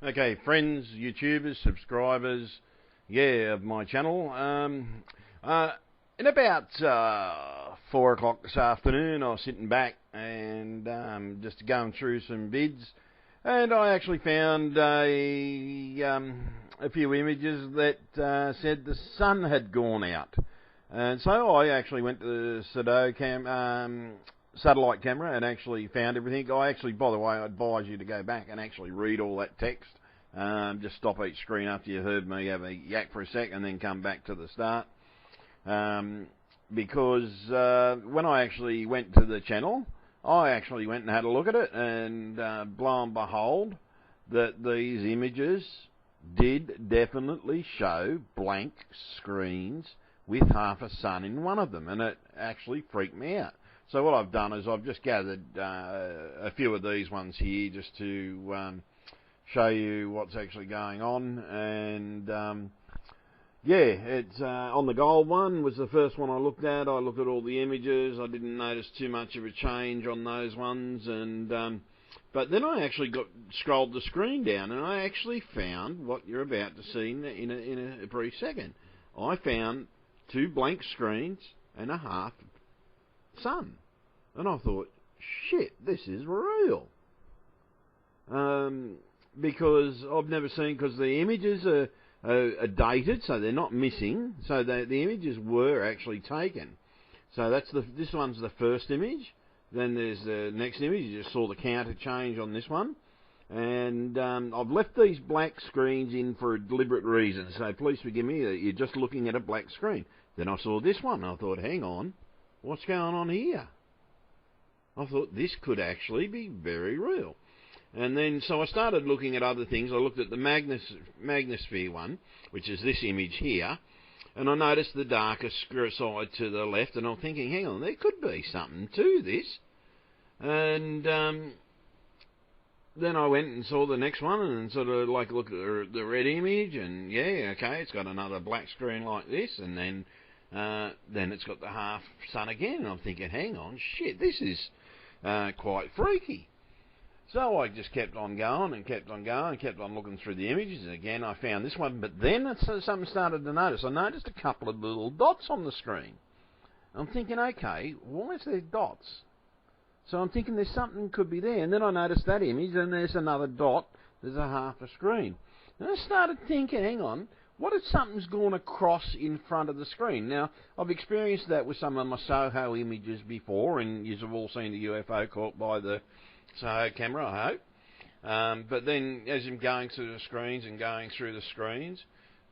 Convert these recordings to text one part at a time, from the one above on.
Okay, friends, YouTubers, subscribers, of my channel. In about 4 o'clock this afternoon, I was sitting back and just going through some vids, and I actually found a few images that said the sun had gone out. And so I actually went to the satellite camera and actually found everything. I actually, by the way, I advise you to go back and actually read all that text. Just stop each screen after you heard me have a yak for a sec and then come back to the start. Because when I actually went to the channel, I actually went and had a look at it, and lo and behold, that these images did definitely show blank screens with half a sun in one of them, and it actually freaked me out. So what I've done is I've just gathered a few of these ones here just to show you what's actually going on. And it's on the gold one was the first one I looked at. I looked at all the images. I didn't notice too much of a change on those ones, and but then I actually scrolled the screen down, and I actually found what you're about to see in a brief second. I found 2 blank screens and a half sun, and I thought, shit, this is real. Because I've never seen, because the images are dated, so they're not missing, so the images were actually taken. So this one's the first image. Then there's the next image. You just saw the counter change on this one. And I've left these black screens in for a deliberate reason, so please forgive me that you're just looking at a black screen. Then I saw this one, and I thought, hang on, what's going on here? I thought this could actually be very real. And then, so I started looking at other things. I looked at the Magnosphere one, which is this image here, and I noticed the darker side to the left, and I'm thinking, hang on, there could be something to this. And then I went and saw the next one and sort of like looked at the red image, and okay, it's got another black screen like this, and then it's got the half sun again, and I'm thinking, hang on, shit, this is quite freaky. So I just kept on going and kept on going and kept on looking through the images, and again I found this one, but then something started to notice. I noticed a couple of little dots on the screen. I'm thinking, okay, why is there dots? So I'm thinking there's something could be there, and then I noticed that image, and there's another dot, there's a half a screen. And I started thinking, hang on, what if something's gone across in front of the screen? Now, I've experienced that with some of my Soho images before, and you've all seen the UFO caught by the Soho camera, I hope. But then, as I'm going through the screens and going through the screens,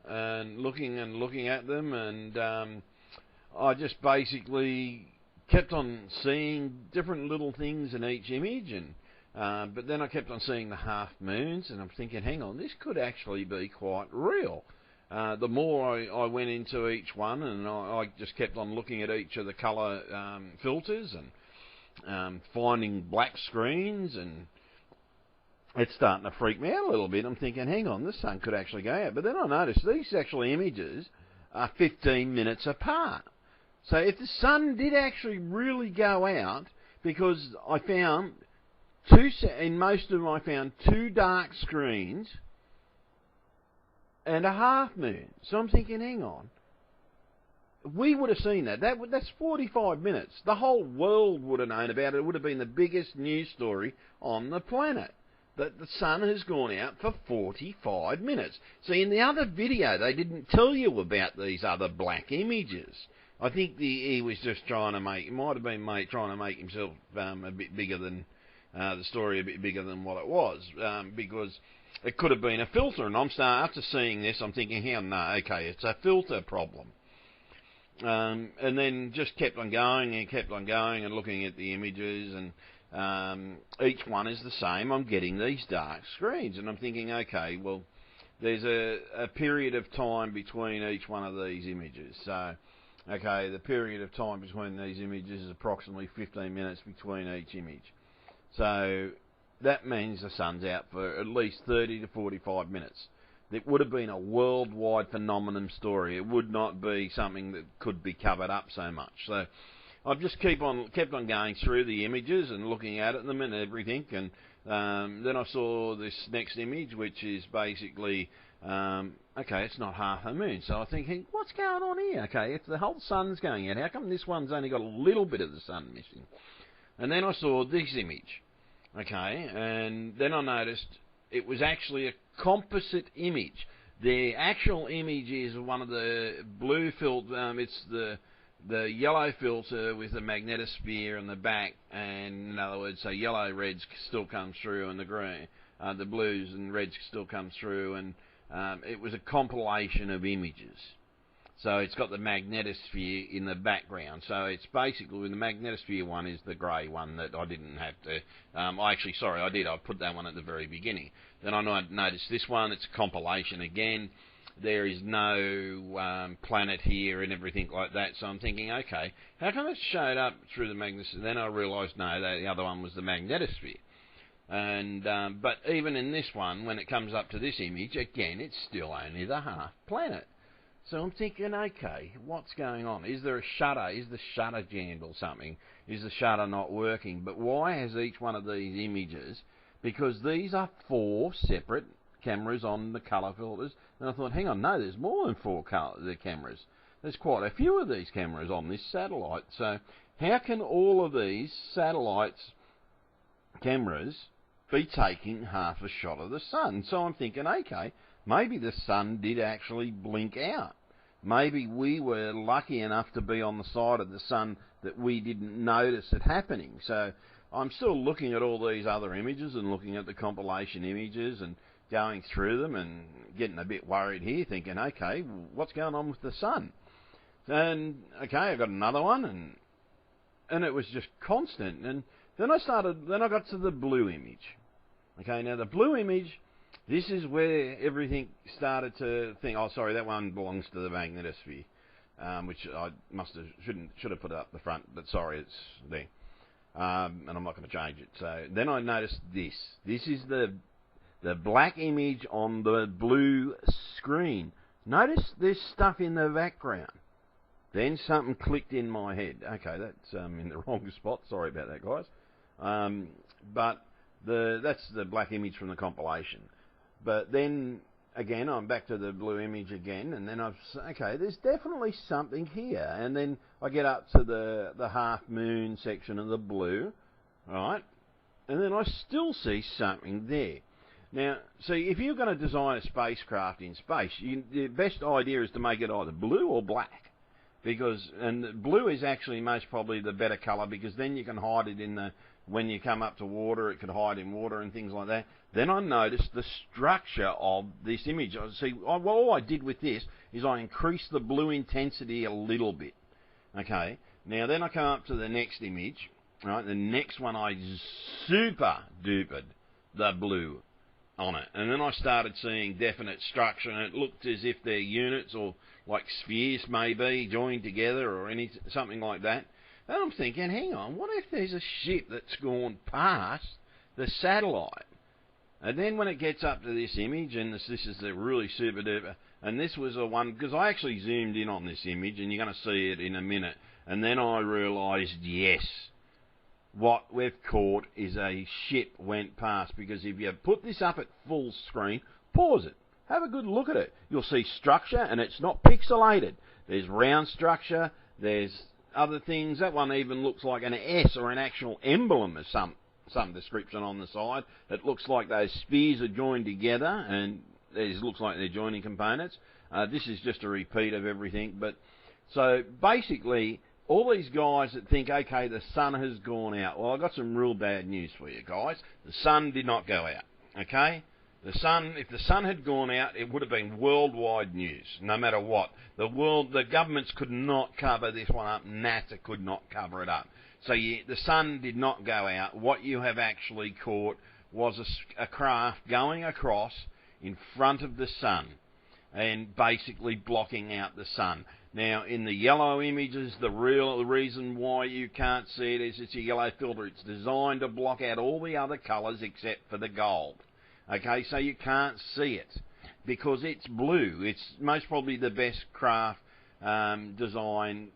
and looking at them, and I just basically kept on seeing different little things in each image, and but then I kept on seeing the half moons, and I'm thinking, hang on, this could actually be quite real. The more I went into each one, and I just kept on looking at each of the colour filters, and finding black screens, and it's starting to freak me out a little bit. I'm thinking, hang on, the sun could actually go out. But then I noticed these actually images are 15 minutes apart. So if the sun did actually really go out, because I found in most of them I found 2 dark screens and a half moon. So I'm thinking, hang on, we would have seen that. That's 45 minutes. The whole world would have known about it. It would have been the biggest news story on the planet, that the sun has gone out for 45 minutes. See, in the other video, they didn't tell you about these other black images. I think he was just trying to make, it might have been trying to make himself a bit bigger than, the story a bit bigger than what it was, because it could have been a filter, and after seeing this, I'm thinking, no, okay, it's a filter problem. And then just kept on going and looking at the images, and each one is the same. I'm getting these dark screens, and I'm thinking, okay, well, there's a period of time between each one of these images. So, okay, the period of time between these images is approximately 15 minutes between each image. So that means the sun's out for at least 30 to 45 minutes. It would have been a worldwide phenomenon story. It would not be something that could be covered up so much. So I've just kept on going through the images and looking at them and everything, and Then I saw this next image, which is basically, okay, it's not half a moon. So I'm thinking, what's going on here? Okay, if the whole sun's going out, how come this one's only got a little bit of the sun missing? And then I saw this image, okay, and then I noticed it was actually a composite image. The actual image is one of the blue filter, it's the yellow filter with the magnetosphere in the back, and in other words, so yellow reds still comes through, and the green, the blues and reds still comes through, and it was a compilation of images. So it's got the magnetosphere in the background. So it's basically, the magnetosphere one is the grey one that I didn't have to, I did, I put that one at the very beginning. Then I noticed this one, it's a compilation again. There is no planet here and everything like that. So I'm thinking, okay, how come it showed up through the magnetosphere? Then I realised, no, the other one was the magnetosphere. And but even in this one, when it comes up to this image, again, it's still only the half planet. So I'm thinking, okay, what's going on? Is there a shutter? Is the shutter jammed or something? Is the shutter not working? But why has each one of these images? Because these are 4 separate cameras on the colour filters. And I thought, hang on, no, there's more than 4 cameras. There's quite a few of these cameras on this satellite. So how can all of these satellites cameras be taking half a shot of the sun? So I'm thinking, okay, maybe the sun did actually blink out. Maybe we were lucky enough to be on the side of the sun that we didn't notice it happening. So I'm still looking at all these other images and looking at the compilation images and going through them and getting a bit worried here, thinking, okay, what's going on with the sun? And okay, I got another one, and it was just constant. And then I got to the blue image. Okay, now the blue image, this is where everything started to think, oh, sorry, that one belongs to the magnetosphere, which I should have put it up the front, but sorry, it's there. And I'm not going to change it. So then I noticed this. This is the black image on the blue screen. Notice there's stuff in the background. Then something clicked in my head. Okay, that's in the wrong spot. Sorry about that, guys. But that's the black image from the compilation. But then, again, I'm back to the blue image again, and then okay, there's definitely something here. And then I get up to the half moon section of the blue, right? And then I still see something there. Now, see, if you're going to design a spacecraft in space, the best idea is to make it either blue or black. And blue is actually most probably the better colour, because then you can hide it when you come up to water, it could hide in water and things like that. Then I noticed the structure of this image. All I did with this is I increased the blue intensity a little bit. Okay, now then I come up to the next image. Right, the next one I super dupered the blue on it, and then I started seeing definite structure, and it looked as if they're units or like spheres maybe joined together or something like that. And I'm thinking, hang on, what if there's a ship that's gone past the satellite? And then when it gets up to this image, and this is the really super duper, and this was a one, because I actually zoomed in on this image, and you're going to see it in a minute, and then I realised, yes, what we've caught is a ship went past, because if you put this up at full screen, pause it, have a good look at it. You'll see structure, and it's not pixelated. There's round structure, there's other things. That one even looks like an S or an actual emblem of some description on the side. It looks like those spheres are joined together, and it looks like they're joining components. This is just a repeat of everything. But so basically, all these guys that think, okay, the sun has gone out. Well, I've got some real bad news for you guys. The sun did not go out. Okay? If the sun had gone out, it would have been worldwide news, no matter what. The governments could not cover this one up. NASA could not cover it up. So the sun did not go out. What you have actually caught was a craft going across in front of the sun and basically blocking out the sun. Now, in the yellow images, the reason why you can't see it is it's a yellow filter. It's designed to block out all the other colours except for the gold. Okay, so you can't see it because it's blue. It's most probably the best craft design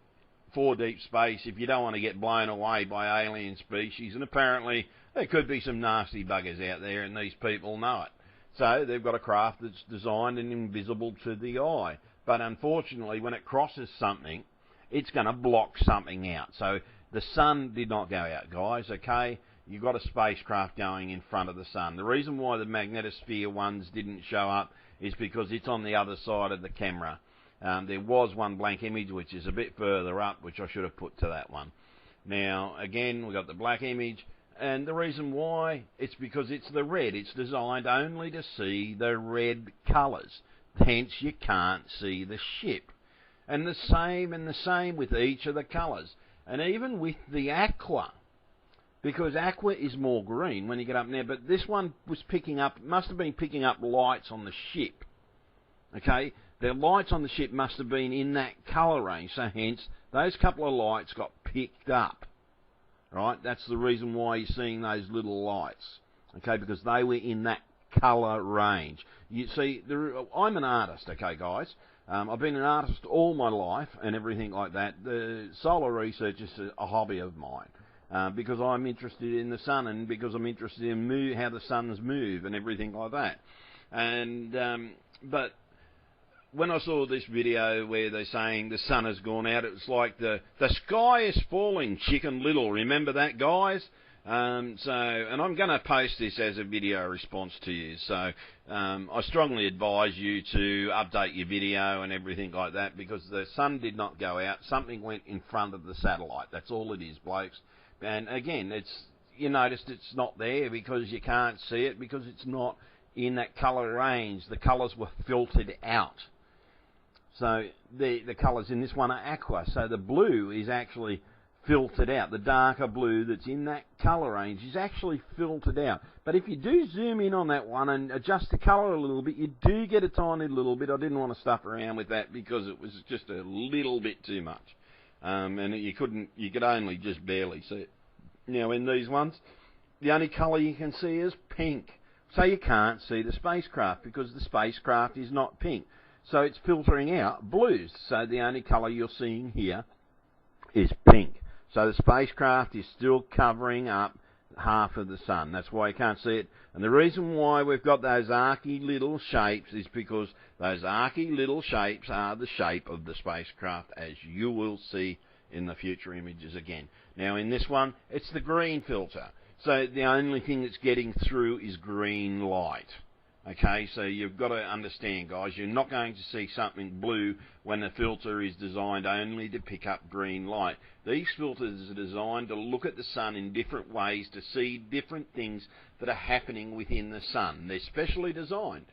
for deep space if you don't want to get blown away by alien species. And apparently There could be some nasty buggers out there, and these people know it. So they've got a craft that's designed and invisible to the eye. But unfortunately, when it crosses something, it's going to block something out. So the sun did not go out, guys, okay? You've got a spacecraft going in front of the sun. The reason why the magnetosphere ones didn't show up is because it's on the other side of the camera. There was one blank image, which is a bit further up, which I should have put to that one. Now, again, we've got the black image, and the reason why, it's because it's the red. It's designed only to see the red colours. Hence, you can't see the ship. And the same with each of the colours. And even with the aqua, because aqua is more green when you get up there, but this one was picking up, must have been picking up lights on the ship. Okay, the lights on the ship must have been in that colour range, so hence those couple of lights got picked up. Right, that's the reason why you're seeing those little lights. Okay, because they were in that colour range. You see, I'm an artist, okay, guys. I've been an artist all my life and everything like that. The solar research is a hobby of mine. Because I'm interested in the sun, and because I'm interested in how the suns move and everything like that. And but when I saw this video where they're saying the sun has gone out, it was like the sky is falling, Chicken Little. Remember that, guys? And I'm going to post this as a video response to you. So I strongly advise you to update your video and everything like that, because the sun did not go out. Something went in front of the satellite. That's all it is, blokes. And again, you noticed it's not there because you can't see it, because it's not in that colour range. The colours were filtered out. So the colours in this one are aqua. So the blue is actually filtered out. The darker blue that's in that colour range is actually filtered out. But if you do zoom in on that one and adjust the colour a little bit, you do get a tiny little bit. I didn't want to stuff around with that because it was just a little bit too much. And you could only just barely see it. Now in these ones, the only colour you can see is pink. So you can't see the spacecraft because the spacecraft is not pink. So it's filtering out blues. So the only colour you're seeing here is pink. So the spacecraft is still covering up half of the sun. That's why you can't see it. And the reason why we've got those archy little shapes is because those archy little shapes are the shape of the spacecraft, as you will see in the future images again. Now in this one, it's the green filter. So the only thing that's getting through is green light. Okay, so you've got to understand, guys, you're not going to see something blue when the filter is designed only to pick up green light. These filters are designed to look at the sun in different ways to see different things that are happening within the sun. They're specially designed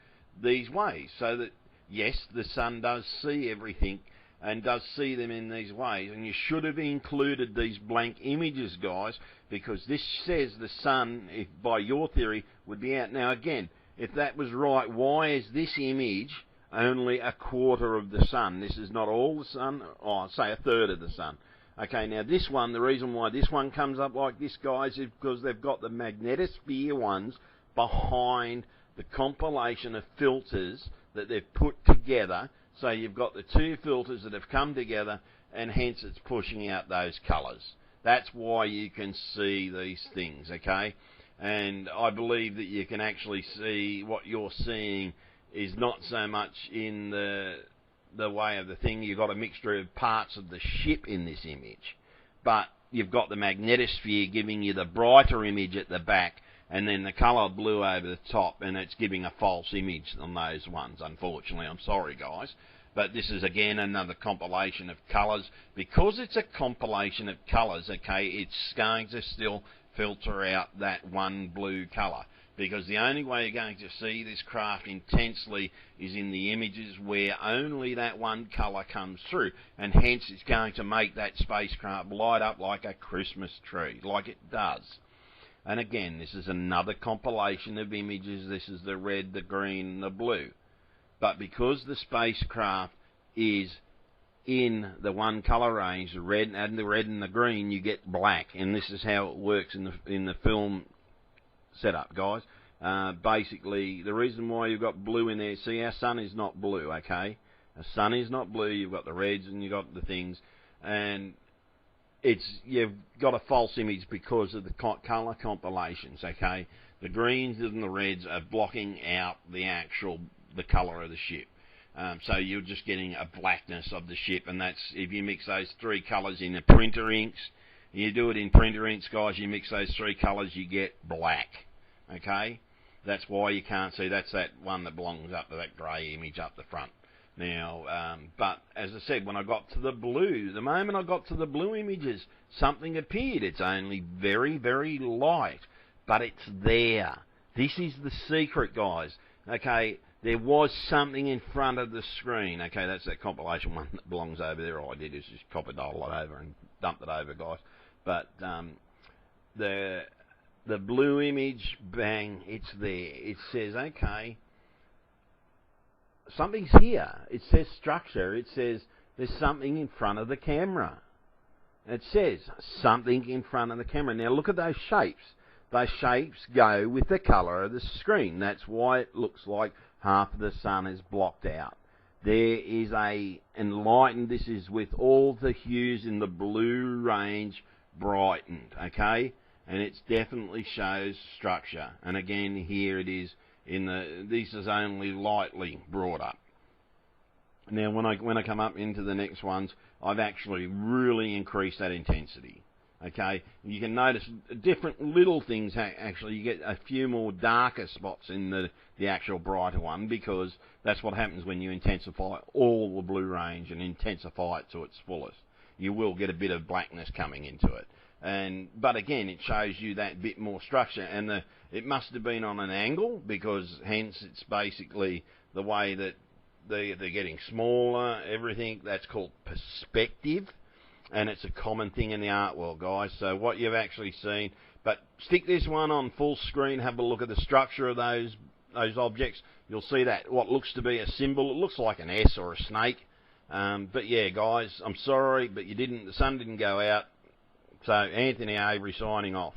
these ways so that, yes, the sun does see everything and does see them in these ways. And you should have included these blank images, guys, because this says the sun, if by your theory, would be out. Now again, if that was right, why is this image only a quarter of the sun? This is not all the sun, or say a third of the sun. Okay, now this one, the reason why this one comes up like this, guys, is because they've got the magnetosphere ones behind the compilation of filters that they've put together. So you've got the two filters that have come together, and hence it's pushing out those colours. That's why you can see these things, okay? And I believe that you can actually see what you're seeing is not so much in the way of the thing. You've got a mixture of parts of the ship in this image, but you've got the magnetosphere giving you the brighter image at the back, and then the colour blue over the top, and it's giving a false image on those ones, unfortunately. I'm sorry, guys. But this is, again, another compilation of colours. Because it's a compilation of colours, okay, it's going to still filter out that one blue colour, because the only way you're going to see this craft intensely is in the images where only that one colour comes through, and hence it's going to make that spacecraft light up like a Christmas tree, like it does. And again, this is another compilation of images. This is the red, the green, and the blue. But because the spacecraft is in the one colour range, the red and the green, you get black, and this is how it works in the film setup, guys. Basically, the reason why you've got blue in there, see, our sun is not blue, okay? Our sun is not blue. You've got the reds and you've got the things, and you've got a false image because of the colour compilations, okay? The greens and the reds are blocking out the colour of the ship. So you're just getting a blackness of the ship, and that's, if you mix those three colours in the printer inks, you do it in printer inks, guys, you mix those three colours, you get black, okay? That's why you can't see, that's that one that belongs up to that grey image up the front. Now, but as I said, when I got to the blue, the moment I got to the blue images, something appeared. It's only very, very light, but it's there. This is the secret, guys. Okay, there was something in front of the screen. Okay, that's that compilation one that belongs over there. All I did is just copy it all over and dumped it over, guys. But the blue image, bang, it's there. It says, okay, something's here. It says structure. It says there's something in front of the camera. It says something in front of the camera. Now look at those shapes. Those shapes go with the colour of the screen. That's why it looks like half of the sun is blocked out. There is a enlightened, this is with all the hues in the blue range brightened, okay? And it definitely shows structure. And again, here it is. This is only lightly brought up. Now, when I come up into the next ones, I've actually really increased that intensity. Okay, you can notice different little things. Actually, you get a few more darker spots in the actual brighter one, because that's what happens when you intensify all the blue range and intensify it to its fullest. You will get a bit of blackness coming into it. But again, it shows you that bit more structure, and it must have been on an angle, because hence it's basically the way that they're getting smaller, everything. That's called perspective, and it's a common thing in the art world, guys. So what you've actually seen, but stick this one on full screen, have a look at the structure of those objects. You'll see that what looks to be a symbol, it looks like an S or a snake. But yeah, guys, I'm sorry, but the sun didn't go out. So, Anthony Avery signing off.